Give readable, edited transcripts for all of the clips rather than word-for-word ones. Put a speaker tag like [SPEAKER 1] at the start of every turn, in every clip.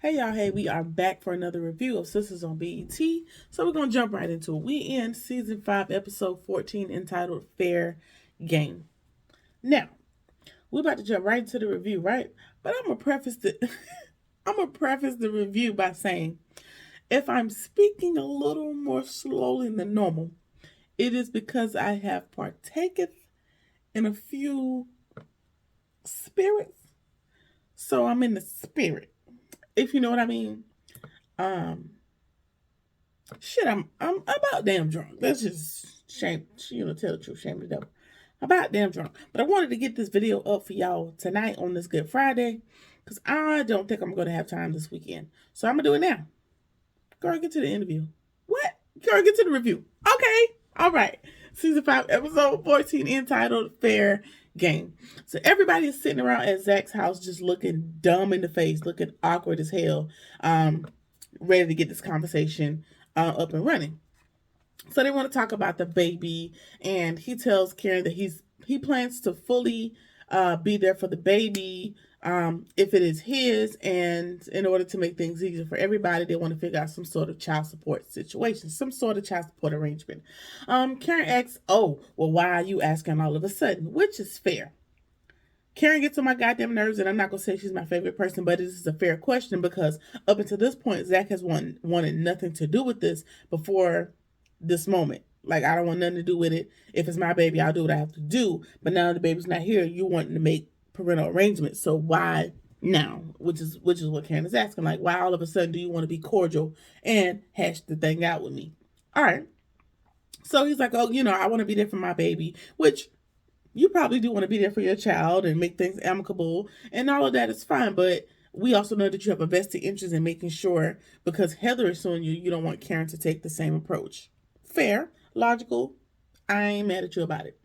[SPEAKER 1] Hey y'all, hey, we are back for another review of Sisters on BET. So we're going to jump right into it. We end season 5, episode 14, entitled Fair Game. Now, we're about to jump right into the review, right? But I'm going to preface the I'm going to preface the review by saying if I'm speaking a little more slowly than normal, it is because I have partaken in a few spirits. So I'm in the spirit, if you know what I mean. Um Shit, I'm about damn drunk. That's just shame. Tell the truth, shame the devil. About damn drunk. But I wanted to get this video up for y'all tonight on this Good Friday, because I don't think I'm gonna have time this weekend. So I'm gonna do it now. Girl, get to the interview. What? Girl, get to the review. Okay. All right. Season 5, episode 14, entitled Fair Game. So everybody is sitting around at Zach's house just looking dumb in the face, looking awkward as hell, ready to get this conversation up and running. So they want to talk about the baby, and he tells Karen that he plans to fully be there for the baby if it is his, and in order to make things easier for everybody, they want to figure out some sort of child support situation, some sort of child support arrangement. Karen asks, "Oh, well, why are you asking all of a sudden?" Which is fair. Karen gets on my goddamn nerves, and I'm not going to say she's my favorite person, but this is a fair question because up until this point, Zach has wanted nothing to do with this before this moment. Like, I don't want nothing to do with it. If it's my baby, I'll do what I have to do. But now the baby's not here, you wanting to make parental arrangements. So why now? Which is what Karen is asking. Like, why all of a sudden do you want to be cordial and hash the thing out with me? All right. So he's like, oh, I want to be there for my baby, which you probably do want to be there for your child and make things amicable, and all of that is fine. But we also know that you have a vested interest in making sure, because Heather is suing you, you don't want Karen to take the same approach. Fair, logical. I ain't mad at you about it.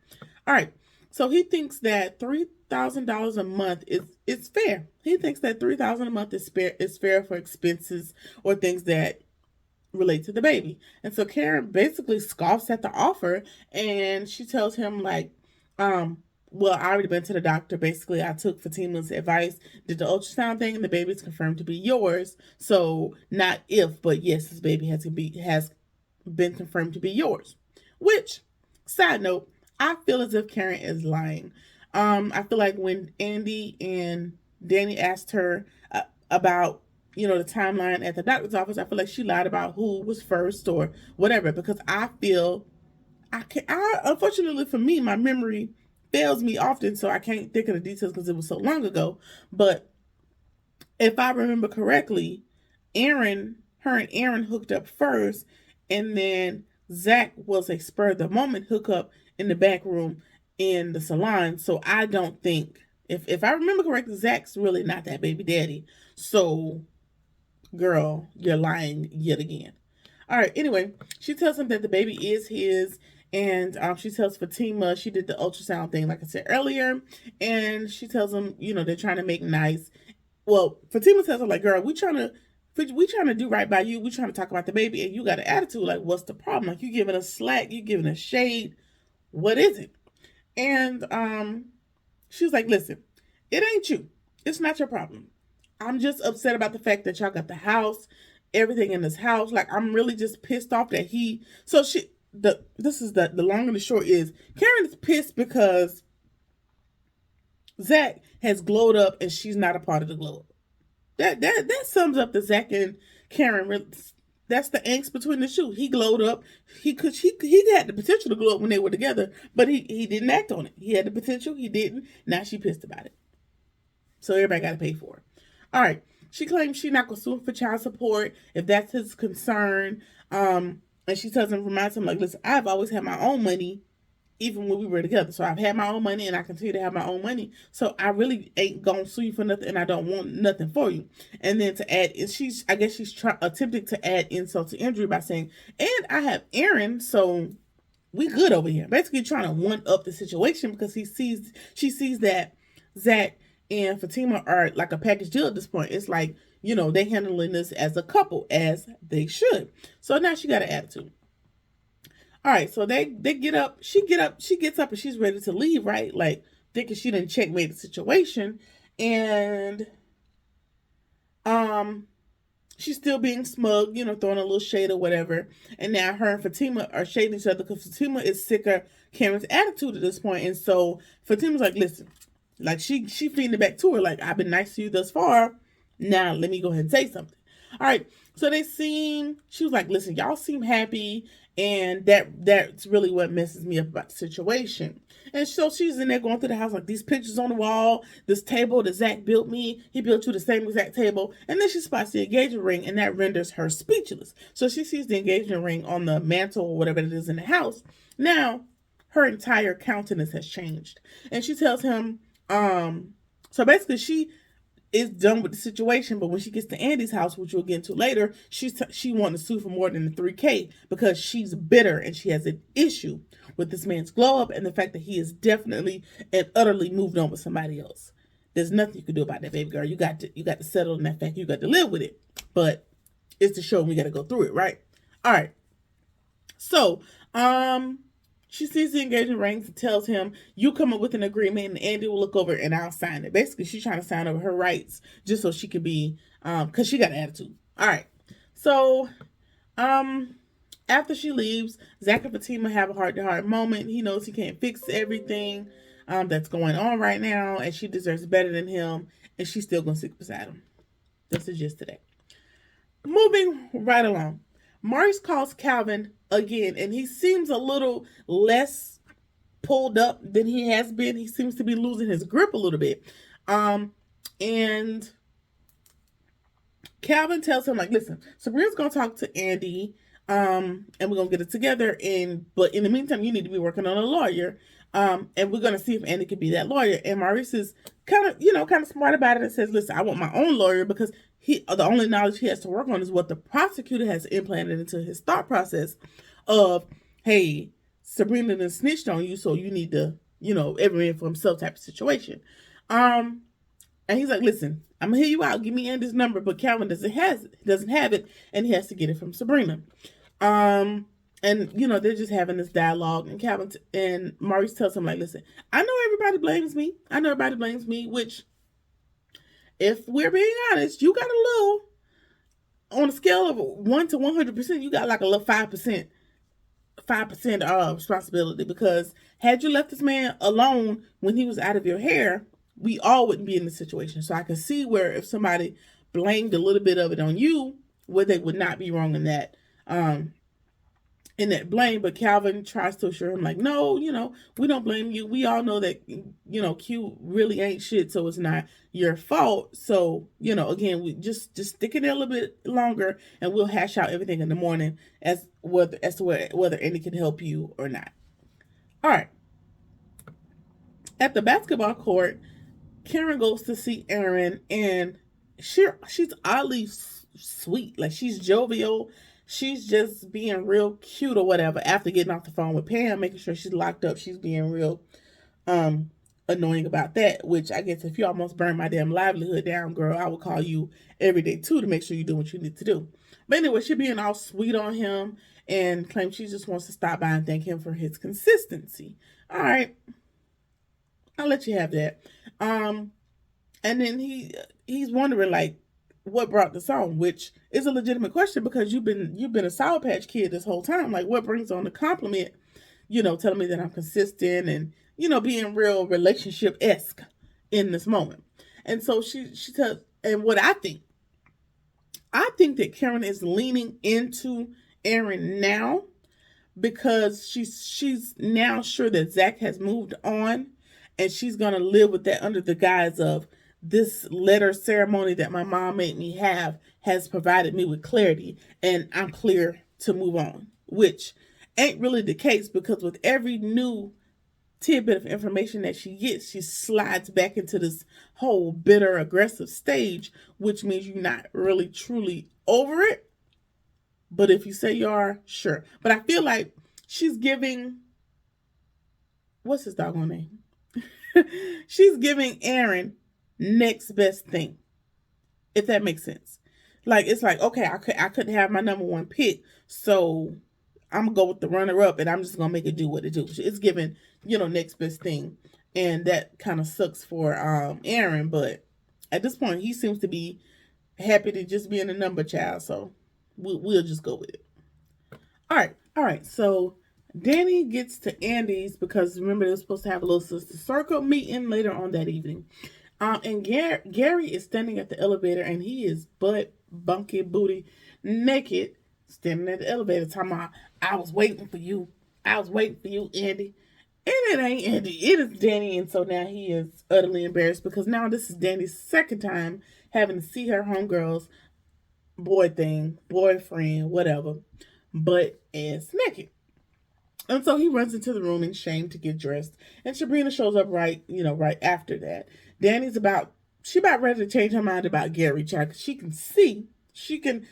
[SPEAKER 1] All right. So he thinks that $3,000 a month is fair. He thinks that $3,000 a month is fair for expenses or things that relate to the baby. And so Karen basically scoffs at the offer, and she tells him like, well, I already been to the doctor. Basically, I took Fatima's advice, did the ultrasound thing, and the baby's confirmed to be yours. So not if, but yes, this baby has been confirmed to be yours. Which, side note, I feel as if Karen is lying. I feel like when Andy and Danny asked her about the timeline at the doctor's office, I feel like she lied about who was first or whatever, because I feel unfortunately for me, my memory fails me often, so I can't think of the details because it was so long ago. But if I remember correctly, her and Aaron hooked up first, and then Zach was a spur of the moment hookup in the back room in the salon. So I don't think, if I remember correctly, Zach's really not that baby daddy. So, girl, you're lying yet again. All right, anyway, she tells him that the baby is his, and she tells Fatima she did the ultrasound thing, like I said earlier, and she tells him, they're trying to make nice. Well, Fatima tells her, like, girl, we trying to do right by you. We trying to talk about the baby, and you got an attitude. Like, what's the problem? Like, you giving us slack, you giving us shade. What is it? And she's like, listen, it ain't you. It's not your problem. I'm just upset about the fact that y'all got the house, everything in this house. Like, I'm really just pissed off that this is the long and the short is Karen is pissed because Zach has glowed up and she's not a part of the glow up. That sums up the Zach and Karen. That's the angst between the two. He glowed up. He had the potential to glow up when they were together, but he didn't act on it. He had the potential. He didn't. Now she pissed about it. So everybody got to pay for it. All right. She claims she's not going to sue him for child support if that's his concern. And she reminds him, like, listen, I've always had my own money, even when we were together. So I've had my own money, and I continue to have my own money. So I really ain't going to sue you for nothing, and I don't want nothing for you. And then to add, she's attempting to add insult to injury by saying, and I have Aaron, so we good over here. Basically trying to one up the situation because she sees that Zach and Fatima are like a package deal at this point. It's like, they handling this as a couple, as they should. So now she got an attitude. All right, so they get up. She gets up and she's ready to leave, right? Like, thinking she didn't checkmate the situation. And she's still being smug, throwing a little shade or whatever. And now her and Fatima are shading each other because Fatima is sick of Karen's attitude at this point. And so Fatima's like, listen, like she feeding it back to her, like, I've been nice to you thus far. Now let me go ahead and say something. All right. So she was like, listen, y'all seem happy, and that's really what messes me up about the situation. And so she's in there going through the house, like, these pictures on the wall, this table that Zach built me. He built you the same exact table. And then she spots the engagement ring, and that renders her speechless. So she sees the engagement ring on the mantle or whatever it is in the house. Now, her entire countenance has changed. And she tells him, so basically she is done with the situation, but when she gets to Andy's house, which we'll get into later, she wants to sue for more than the $3K because she's bitter and she has an issue with this man's glow up and the fact that he is definitely and utterly moved on with somebody else. There's nothing you can do about that, baby girl. You got to settle in that fact. You got to live with it. But it's the show and we got to go through it, right? All right. So, she sees the engagement rings and tells him, you come up with an agreement and Andy will look over and I'll sign it. Basically, she's trying to sign over her rights just so she could be, because she got an attitude. All right. So, after she leaves, Zach and Fatima have a heart-to-heart moment. He knows he can't fix everything that's going on right now, and she deserves better than him, and she's still going to stick beside him. That's the gist today. Moving right along. Maurice calls Calvin again, and he seems a little less pulled up than he has been. He seems to be losing his grip a little bit. And Calvin tells him, like, listen, Sabrina's going to talk to Andy, and we're going to get it together. But in the meantime, you need to be working on a lawyer. And we're going to see if Andy can be that lawyer. And Maurice is kind of smart about it and says, listen, I want my own lawyer because the only knowledge he has to work on is what the prosecutor has implanted into his thought process of, hey, Sabrina done snitched on you, so you need to, every man for himself type of situation. And he's like, listen, I'm gonna hear you out. Give me Andy's number, but Calvin doesn't have it, and he has to get it from Sabrina. And they're just having this dialogue, and Calvin and Maurice tells him, like, listen, I know everybody blames me, which, if we're being honest, you got a little, on a scale of 1 to 100%, you got like a little 5% responsibility, because had you left this man alone when he was out of your hair, we all wouldn't be in this situation. So I can see where if somebody blamed a little bit of it on you, where they would not be wrong in that blame. But Calvin tries to assure him, like, no, we don't blame you. We all know that, Q really ain't shit, so it's not your fault. So, again, we just stick it in a little bit longer and we'll hash out everything in the morning as to whether Andy can help you or not. All right. At the basketball court, Karen goes to see Aaron, and she's oddly sweet. Like, she's jovial. She's just being real cute or whatever. After getting off the phone with Pam, making sure she's locked up, she's being real annoying about that. Which, I guess, if you almost burned my damn livelihood down, girl, I would call you every day too to make sure you do what you need to do. But anyway, she's being all sweet on him and claims she just wants to stop by and thank him for his consistency. All right, I'll let you have that. And then he's wondering, like, what brought this on, which is a legitimate question because you've been a Sour Patch Kid this whole time. Like, what brings on the compliment, telling me that I'm consistent and, being real relationship-esque in this moment. And so she tells, and what I think that Karen is leaning into Aaron now because she's now sure that Zach has moved on, and she's going to live with that under the guise of, this letter ceremony that my mom made me have has provided me with clarity, and I'm clear to move on, which ain't really the case, because with every new tidbit of information that she gets, she slides back into this whole bitter, aggressive stage, which means you're not really truly over it. But if you say you are, sure. But I feel like she's giving, what's his doggone name? She's giving Aaron next best thing, if that makes sense. Like, it's like, okay, I couldn't have my number one pick, so I'm gonna go with the runner-up, and I'm just gonna make it do what it do. It's giving, next best thing, and that kind of sucks for Aaron. But at this point, he seems to be happy to just being a number child. So we'll just go with it. All right. So Danny gets to Andy's because remember they were supposed to have a little sister circle meeting later on that evening. And Gary is standing at the elevator and he is butt bunky booty naked standing at the elevator talking about, I was waiting for you. I was waiting for you, Andy. And it ain't Andy. It is Danny. And so now he is utterly embarrassed because now this is Danny's second time having to see her homegirl's boyfriend, whatever, but as naked. And so he runs into the room in shame to get dressed. And Sabrina shows up right after that. Danny's about ready to change her mind about Gary, child, because she can see, she can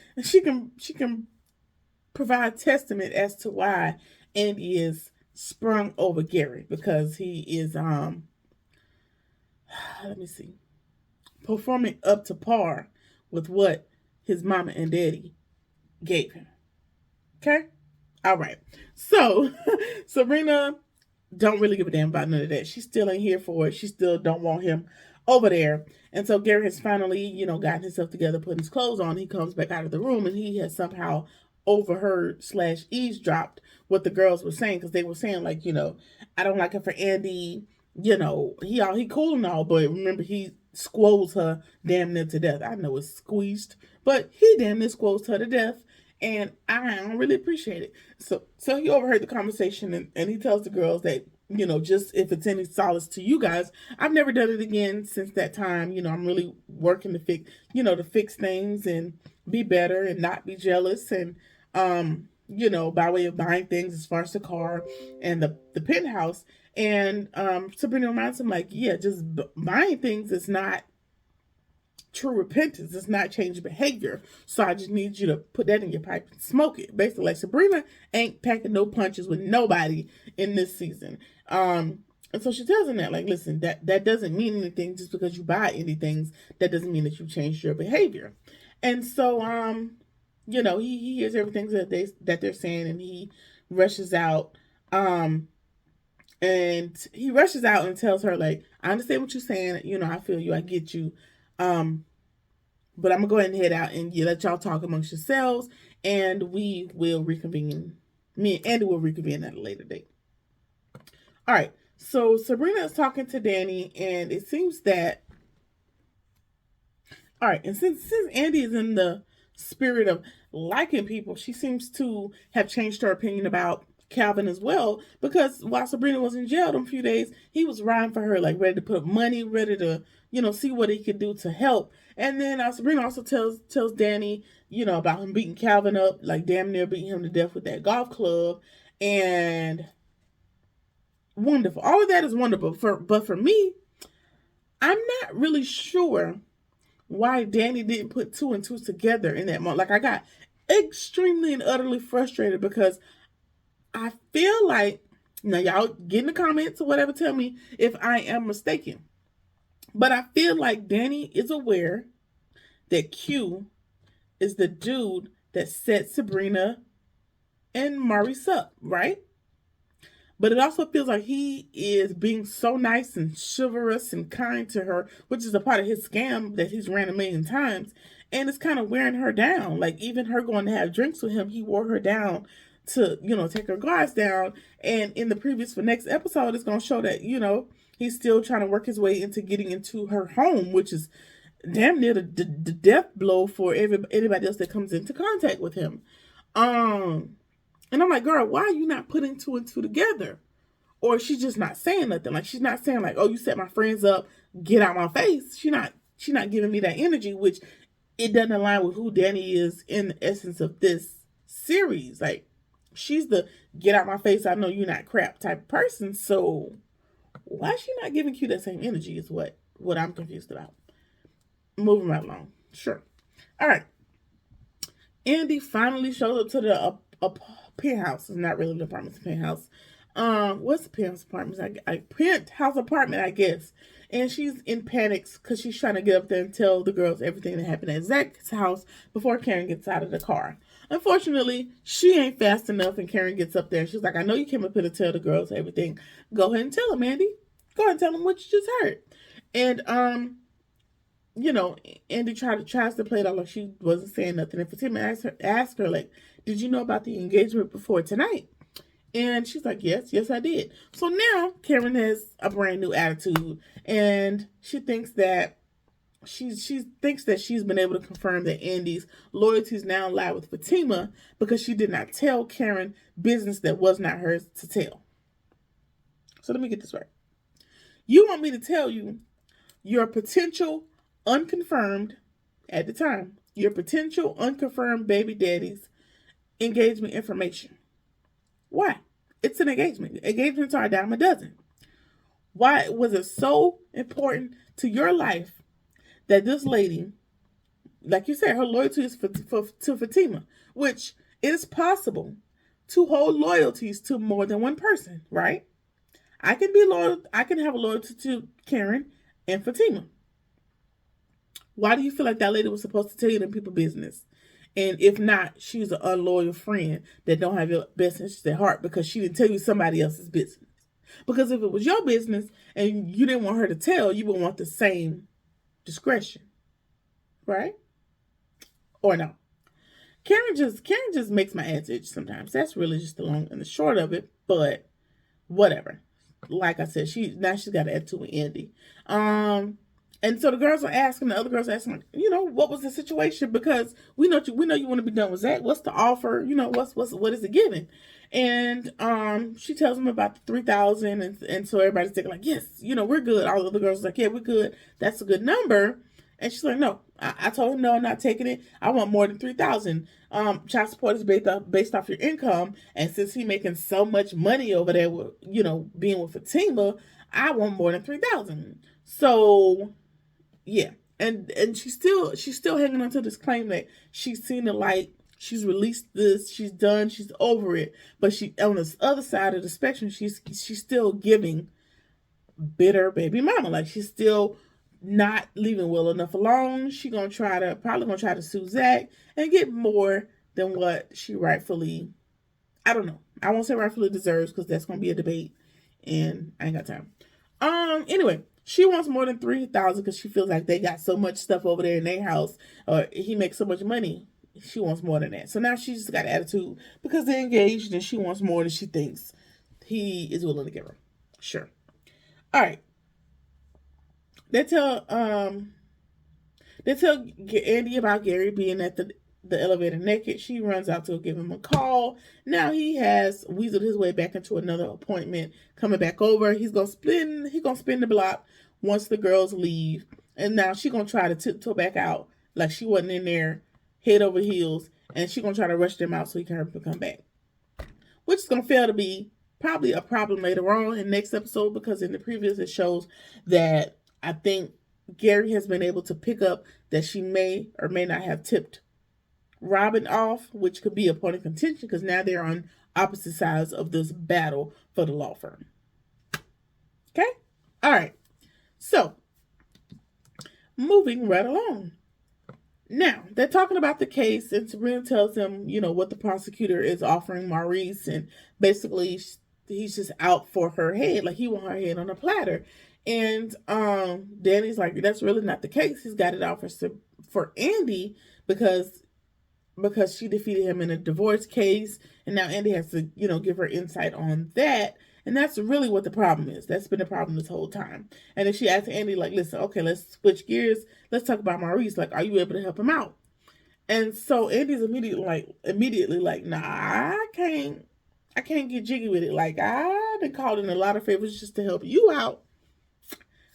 [SPEAKER 1] provide testament as to why Andy is sprung over Gary, because he is let me see, performing up to par with what his mama and daddy gave him. Okay? All right. So Sabrina don't really give a damn about none of that. She still ain't here for it. She still don't want him over there. And so Gary has finally, gotten himself together, putting his clothes on. He comes back out of the room and he has somehow overheard / eavesdropped what the girls were saying, because they were saying like, I don't like it for Andy. He cool and all, but remember he squoze her damn near to death. I know it's squeezed, but he damn near squozed her to death. And I don't really appreciate it. So he overheard the conversation and he tells the girls that, just if it's any solace to you guys, I've never done it again since that time. I'm really working to fix things and be better and not be jealous. And, by way of buying things as far as the car and the penthouse. And Sabrina reminds him like, yeah, just buying things is not true repentance. It's not change behavior. So I just need you to put that in your pipe and smoke it. Basically, like Sabrina ain't packing no punches with nobody in this season. And so she tells him that, like, listen, that doesn't mean anything. Just because you buy anything, that doesn't mean that you changed your behavior. And so, he hears everything that they're saying, and he rushes out. And he rushes out and tells her, like, I understand what you're saying. I feel you. I get you. But I'm gonna go ahead and head out and let y'all talk amongst yourselves, and we will reconvene. Me and Andy will reconvene at a later date. All right. So Sabrina is talking to Danny, and it seems that. All right, and since Andy is in the spirit of liking people, she seems to have changed her opinion about Calvin as well, because while Sabrina was in jail them few days, he was riding for her, like ready to put up money, ready to, see what he could do to help. And then Sabrina also tells Danny, about him beating Calvin up, like damn near beating him to death with that golf club. And wonderful. All of that is wonderful. But for me, I'm not really sure why Danny didn't put 2 and 2 together in that moment. Like, I got extremely and utterly frustrated because I feel like, now y'all get in the comments or whatever, tell me if I am mistaken. But I feel like Danny is aware that Q is the dude that set Sabrina and Maurice up, right? But it also feels like he is being so nice and chivalrous and kind to her, which is a part of his scam that he's ran 1,000,000 times. And it's kind of wearing her down. Like, even her going to have drinks with him, he wore her down to, take her guards down. And in the next episode, it's going to show that, he's still trying to work his way into getting into her home, which is damn near the death blow for anybody else that comes into contact with him. And I'm like, girl, why are you not putting 2 and 2 together? Or she's just not saying nothing. Like, she's not saying like, oh, you set my friends up, get out my face. She's not giving me that energy, which it doesn't align with who Danny is in the essence of this series. Like, she's the get out my face, I know you're not crap type of person. So why is she not giving Q that same energy is what I'm confused about. Moving right along. Sure. All right. Andy finally shows up to the penthouse. It's not really the apartment, it's a penthouse. What's the penthouse apartment? Penthouse apartment, I guess. And she's in panics because she's trying to get up there and tell the girls everything that happened at Zach's house before Karen gets out of the car. Unfortunately, she ain't fast enough, and Karen gets up there and she's like, I know you came up here to tell the girls everything. Go ahead and tell them, Andy. Go ahead and tell them what you just heard. And you know, Andy tries to play it out like she wasn't saying nothing. And Fatima asked her, like, did you know about the engagement before tonight? And she's like, yes, I did. So now Karen has a brand new attitude, and she thinks that she thinks that she's been able to confirm that Andy's loyalties now lie with Fatima because she did not tell Karen business that was not hers to tell. So let me get this right. You want me to tell you your potential unconfirmed, at the time, your potential unconfirmed baby daddy's engagement information. Why? It's an engagement. Engagements are a dime a dozen. Why was it so important to your life that this lady, like you said, her loyalty is to Fatima, which it is possible to hold loyalties to more than one person, right? I can be loyal. I can have a loyalty to Karen and Fatima. Why do you feel like that lady was supposed to tell you them people business? And if not, she's an unloyal friend that don't have your best interest at heart because she didn't tell you somebody else's business. Because if it was your business and you didn't want her to tell, you would want the same discretion, right? Or no? Karen just makes my ass itch sometimes. That's really just the long and the short of it. But whatever. Like I said, she's got an attitude with Andy. And so the other girls are asking, what was the situation? Because we know you want to be done with Zach. What's the offer? What is it giving? And she tells them about the 3,000, and so everybody's thinking like, yes, we're good. All the other girls are like, yeah, we're good. That's a good number. And she's like, no. I told him no, I'm not taking it. I want more than 3,000. Child support is based off your income, and since he's making so much money over there, with, being with Fatima, I want more than 3,000. So, yeah, and she's still hanging on to this claim that she's seen the light. She's released this. She's done. She's over it. But she, on this other side of the spectrum, she's still giving bitter baby mama. Like, she's still not leaving well enough alone. She probably gonna try to sue Zach and get more than what she rightfully, I don't know. I won't say rightfully deserves because that's gonna be a debate, and I ain't got time. Anyway, she wants more than 3,000 because she feels like they got so much stuff over there in their house, or he makes so much money. She wants more than that. So now she's just got attitude because they're engaged, and she wants more than she thinks he is willing to give her. Sure. All right. They tell Andy about Gary being at the elevator naked. She runs out to give him a call. Now he has weaseled his way back into another appointment, coming back over. He's gonna spin the block once the girls leave. And now she's gonna try to tiptoe back out like she wasn't in there head over heels, and she's gonna try to rush them out so he can come back. Which is gonna fail to be probably a problem later on in next episode, because in the previous it shows that I think Gary has been able to pick up that she may or may not have tipped Robin off, which could be a point of contention because now they're on opposite sides of this battle for the law firm. Okay? All right. So, moving right along. Now, they're talking about the case, and Sabrina tells them, what the prosecutor is offering Maurice, and basically he's just out for her head. Like, he wants her head on a platter. And Danny's like, that's really not the case. He's got it out for Andy because she defeated him in a divorce case, and now Andy has to, give her insight on that. And that's really what the problem is. That's been the problem this whole time. And if she asks Andy, like, listen, okay, let's switch gears. Let's talk about Maurice. Like, are you able to help him out? And so Andy's immediately like, nah, I can't get jiggy with it. Like, I've been called in a lot of favors just to help you out.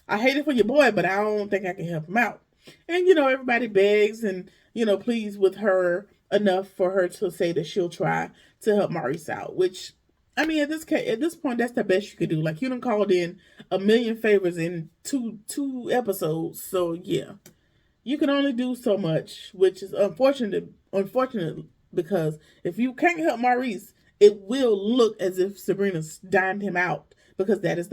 [SPEAKER 1] I hate it for your boy, but I don't think I can help him out. And, everybody begs and, pleads with her enough for her to say that she'll try to help Maurice out, which, I mean, at this point, that's the best you could do. Like, you done called in a million favors in two episodes. So, yeah, you can only do so much, which is unfortunate because if you can't help Maurice, it will look as if Sabrina's dimed him out, because that is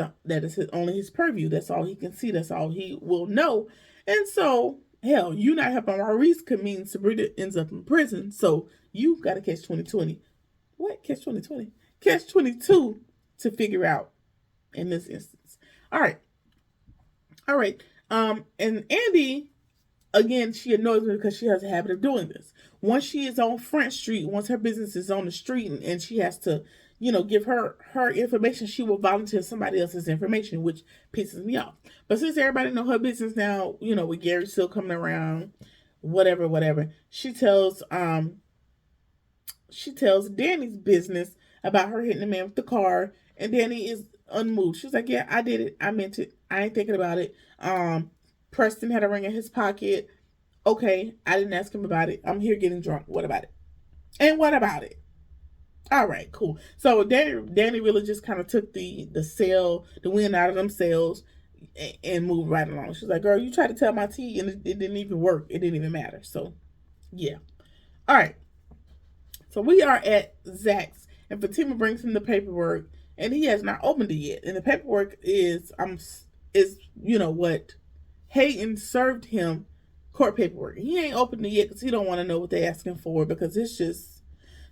[SPEAKER 1] only his purview. That's all he can see. That's all he will know. And so, hell, you not helping Maurice could mean Sabrina ends up in prison. So you got to catch 2020. What? Catch 2020? Catch 22 to figure out in this instance. All right. And Andy again, she annoys me because she has a habit of doing this. Once she is on Front Street, once her business is on the street, and she has to, give her information, she will volunteer somebody else's information, which pisses me off. But since everybody know her business now, with Gary still coming around, whatever, she tells Danny's business about her hitting the man with the car, and Danny is unmoved. She's like, yeah, I did it. I meant it. I ain't thinking about it. Preston had a ring in his pocket. Okay, I didn't ask him about it. I'm here getting drunk. What about it? And what about it? All right, cool. So Danny really just kind of took the wind out of them sails and moved right along. She's like, girl, you tried to tell my tea and it didn't even work. It didn't even matter. So, yeah. All right. So we are at Zach's, and Fatima brings him the paperwork, and he has not opened it yet. And the paperwork is what Hayden served him, court paperwork. He ain't opened it yet because he don't want to know what they're asking for, because it's just,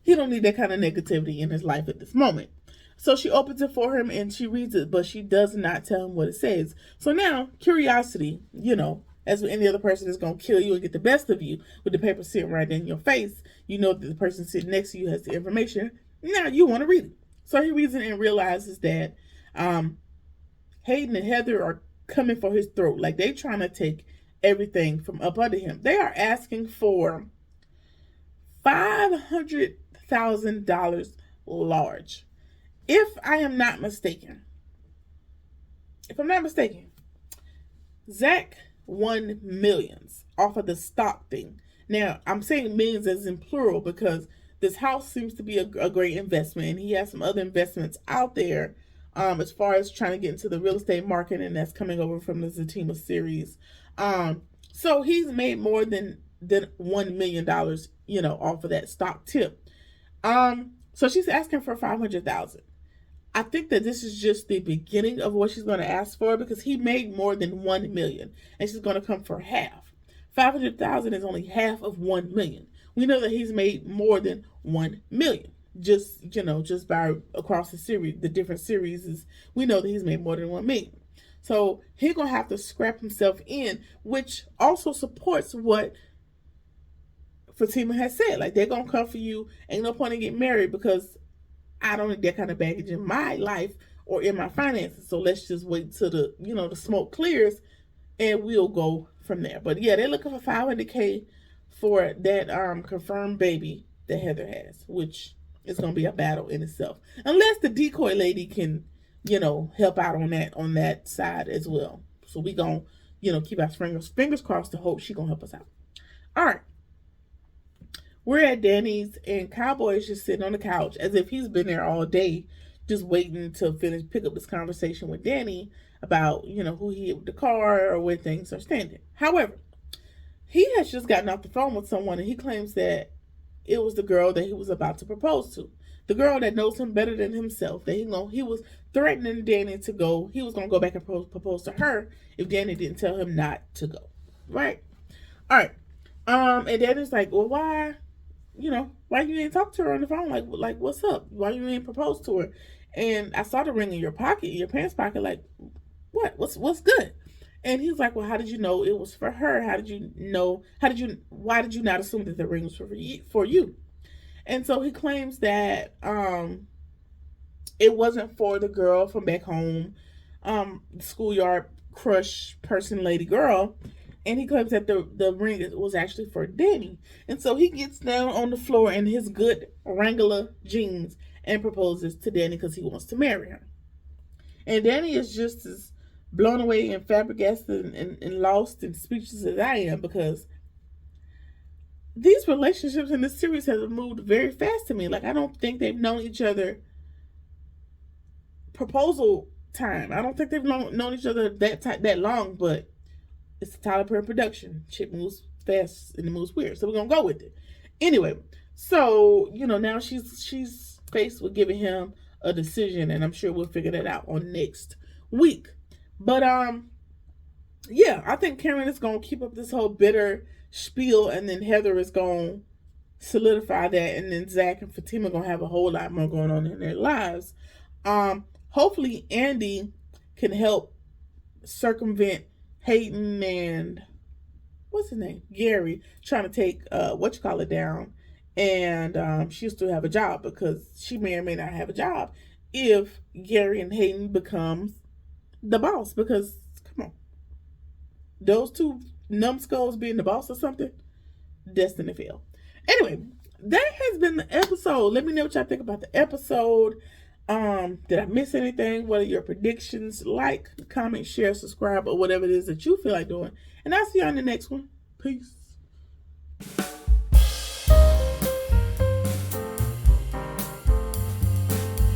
[SPEAKER 1] he don't need that kind of negativity in his life at this moment. So she opens it for him and she reads it, but she does not tell him what it says. So now, curiosity, as with any other person is going to kill you and get the best of you with the paper sitting right in your face, that the person sitting next to you has the information. Now you want to read it. So he reads it and realizes that Hayden and Heather are coming for his throat. Like, they trying to take everything from up under him. They are asking for $500,000 large. If I'm not mistaken, Zach won millions off of the stock thing. Now, I'm saying millions as in plural because this house seems to be a great investment, and he has some other investments out there as far as trying to get into the real estate market, and that's coming over from the Zatima series. So he's made more than $1 million, off of that stock tip. So she's asking for $500,000. I think that this is just the beginning of what she's going to ask for, because he made more than $1 million, and she's going to come for half. $500,000 is only half of $1 million. We know that he's made more than $1 million. Just by across the series, the different series, we know that he's made more than $1 million. So he's going to have to scrap himself in, which also supports what Fatima has said. Like, they're going to come for you. Ain't no point in getting married because I don't need that kind of baggage in my life or in my finances. So let's just wait till the smoke clears and we'll go from there. But yeah, they're looking for $500K for that confirmed baby that Heather has, which is going to be a battle in itself. Unless the decoy lady can, help out on that side as well. So we going to, keep our fingers crossed to hope she going to help us out. All right. We're at Danny's, and Cowboy is just sitting on the couch as if he's been there all day, just waiting to pick up this conversation with Danny about, who he hit with the car or where things are standing. However, he has just gotten off the phone with someone, and he claims that it was the girl that he was about to propose to. The girl that knows him better than himself, that he was threatening Danny to go. He was going to go back and propose to her if Danny didn't tell him not to go. Right? All right. And Danny's like, well, why you ain't talk to her on the phone? Like, what's up? Why you ain't propose to her? And I saw the ring in your pants pocket. Like, what? What's good? And he's like, well, how did you know it was for her? Why did you not assume that the ring was for you? And so he claims that it wasn't for the girl from back home, schoolyard crush person, lady girl. And he claims that the ring was actually for Danny. And so he gets down on the floor in his good Wrangler jeans and proposes to Danny because he wants to marry her. And Danny is just as blown away and flabbergasted and lost and speechless as I am, because these relationships in this series have moved very fast to me. Like, I don't think they've known each other proposal time. I don't think they've known each other that long, but it's Tyler Perry production. Shit moves fast and it moves weird. So we're going to go with it. Anyway, so, now she's faced with giving him a decision, and I'm sure we'll figure that out on next week. But, yeah, I think Karen is going to keep up this whole bitter spiel, and then Heather is going to solidify that, and then Zach and Fatima are going to have a whole lot more going on in their lives. Hopefully Andy can help circumvent Hayden and what's his name? Gary, trying to take down, and she'll still have a job because she may or may not have a job if Gary and Hayden becomes the boss. Because come on, those two numbskulls being the boss or something, destined to fail. Anyway, that has been the episode. Let me know what y'all think about the episode. Did I miss anything? What are your predictions? Like, comment, share, subscribe, or whatever it is that you feel like doing. And I'll see you on the next one. Peace.